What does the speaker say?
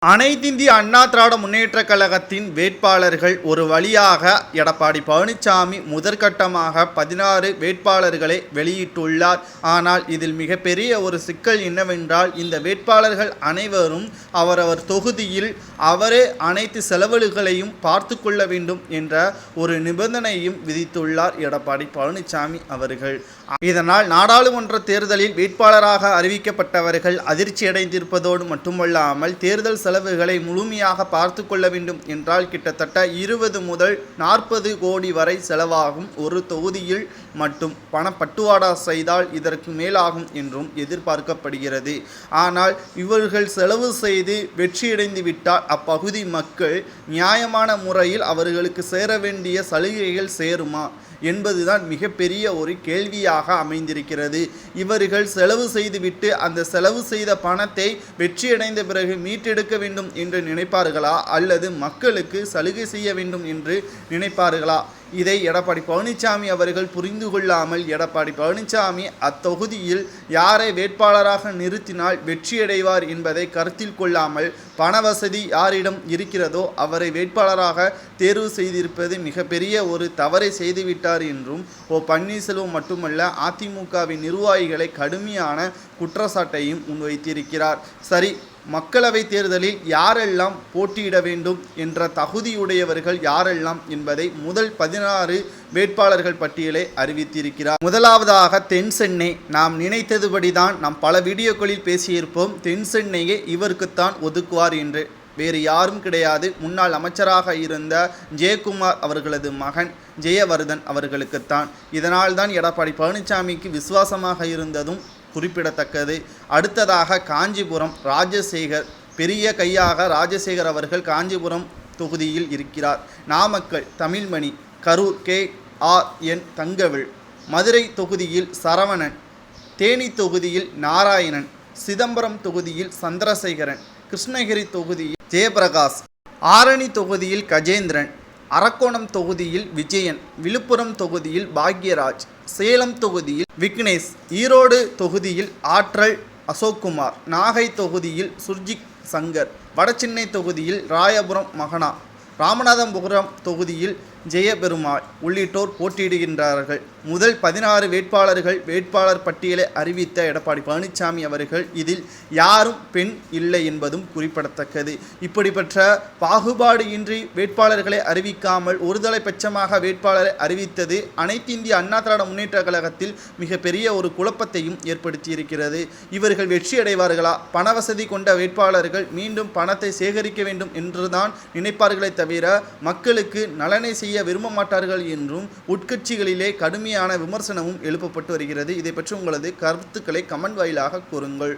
அனைத்திந்திய அண்ணா திராவிட முன்னேற்றக் கழகத்தின் வேட்பாளர்கள் ஒரு வழியாக எடப்பாடி பழனிசாமி முதற்கட்டமாக 16 வேட்பாளர்களை வெளியிட்டுள்ளார். ஆனால் இதில் மிகப்பெரிய ஒரு சிக்கல் என்னவென்றால், இந்த வேட்பாளர்கள் அனைவரும் அவரவர் தொகுதியில் அவரே அனைத்து செலவுகளையும் பார்த்து கொள்ள வேண்டும் என்ற ஒரு நிபந்தனையும் விதித்துள்ளார் எடப்பாடி பழனிசாமி அவர்கள். இதனால் நாடாளுமன்ற தேர்தலில் வேட்பாளராக அறிவிக்கப்பட்டவர்கள் அதிர்ச்சியடைந்திருப்பதோடு மட்டுமல்லாமல், தேர்தல் செலவுகளை முழுமையாக பார்த்து கொள்ள வேண்டும் என்றால் கிட்டத்தட்ட 20 முதல் 40 கோடி வரை செலவாகும். ஒரு தொகுதியில் மட்டும் பணப்பட்டுவாடா செய்தால் இதற்கு மேலாகும் என்றும் எதிர்பார்க்கப்படுகிறது. ஆனால் இவர்கள் செலவு செய்து வெற்றியடைந்து விட்டால் அப்பகுதி மக்கள் நியாயமான முறையில் அவர்களுக்கு சேர வேண்டிய சலுகைகள் சேருமா என்பதுதான் மிகப்பெரிய ஒரு கேள்வியாக அமைந்திருக்கிறது. இவர்கள் செலவு செய்துவிட்டு அந்த செலவு செய்த பணத்தை வெற்றியடைந்த பிறகு மீட்டெடுக்க வேண்டும் என்று நினைப்பார்களா, அல்லது மக்களுக்கு சலுகை செய்ய வேண்டும் என்று நினைப்பார்களா? இதை எடப்பாடி பழனிசாமி அவர்கள் புரிந்து கொள்ளாமல், எடப்பாடி பழனிசாமி அத்தொகுதியில் யாரை வேட்பாளராக நிறுத்தினால் வெற்றியடைவார் என்பதை கருத்தில் கொள்ளாமல், பண வசதி யாரிடம் இருக்கிறதோ அவரை வேட்பாளராக தேர்வு செய்திருப்பது மிகப்பெரிய ஒரு தவறை செய்துவிட்டார் என்றும் பன்னீர்செல்வம் மட்டுமல்ல, அதிமுகவின் நிர்வாகிகளை கடுமையான குற்றச்சாட்டையும் முன்வைத்திருக்கிறார். சரி, மக்களவை தேர்தலில் யாரெல்லாம் போட்டியிட வேண்டும் என்ற தகுதியுடையவர்கள் யாரெல்லாம் என்பதை முதல் 16 வேட்பாளர்கள் பட்டியலை அறிவித்திருக்கிறார். முதலாவதாக தென் சென்னை. நாம் நினைத்ததுபடிதான் நாம் பல வீடியோக்களில் பேசியிருப்போம். தென் சென்னையை இவருக்குத்தான் ஒதுக்குவார் என்று. வேறு யாரும் கிடையாது. முன்னாள் அமைச்சராக இருந்த ஜெயக்குமார் அவர்களது மகன் ஜெயவர்தன் அவர்களுக்குத்தான். இதனால் தான் எடப்பாடி பழனிசாமிக்கு விசுவாசமாக இருந்ததும் குறிப்பிடத்தக்கது. அடுத்ததாக காஞ்சிபுரம் ராஜசேகர். பெரிய கையாக ராஜசேகர் அவர்கள் காஞ்சிபுரம் தொகுதியில் இருக்கிறார். நாமக்கல் தமிழ்மணி. கரூர் KRN தங்கவேல். மதுரை தொகுதியில் சரவணன். தேனி தொகுதியில் நாராயணன். சிதம்பரம் தொகுதியில் சந்திரசேகரன். கிருஷ்ணகிரி தொகுதியில் ஜெயபிரகாஷ். ஆரணி தொகுதியில் கஜேந்திரன். அரக்கோணம் தொகுதியில் விஜயன். விழுப்புரம் தொகுதியில் பாக்யராஜ். சேலம் தொகுதியில் விக்னேஷ். ஈரோடு தொகுதியில் ஆற்றல் அசோக்குமார். நாகை தொகுதியில் சுர்ஜித் சங்கர். வடசென்னை தொகுதியில் ராயபுரம் மகனா. ராமநாதபுரம் தொகுதியில் ஜெயபெருமாள் உள்ளிட்டோர் போட்டியிடுகின்றார்கள். முதல் 16 வேட்பாளர்கள் வேட்பாளர் பட்டியலை அறிவித்த எடப்பாடி பழனிசாமி அவர்கள் இதில் யாரும் பெண் இல்லை என்பதும் குறிப்பிடத்தக்கது. இப்படிப்பட்ட பாகுபாடு இன்றி வேட்பாளர்களை அறிவிக்காமல் ஒருதலை பட்சமாக வேட்பாளரை அறிவித்தது அனைத்து இந்திய அண்ணா திராவிட முன்னேற்ற கழகத்தில் மிகப்பெரிய ஒரு குழப்பத்தையும் ஏற்படுத்தியிருக்கிறது. இவர்கள் வெற்றியடைவார்களா? பண வசதி கொண்ட வேட்பாளர்கள் மீண்டும் பணத்தை சேகரிக்க வேண்டும் என்றுதான் நினைப்பார்களே தவிர மக்களுக்கு நலனை செய்ய விரும்ப மாட்டார்கள் என்றும் உட்கட்சிகளிலே கடுமையான விமர்சனமும் எழுப்பப்பட்டு வருகிறது. இதை பற்றி உங்களது கருத்துக்களை கமெண்ட் வாயிலாக கூறுங்கள்.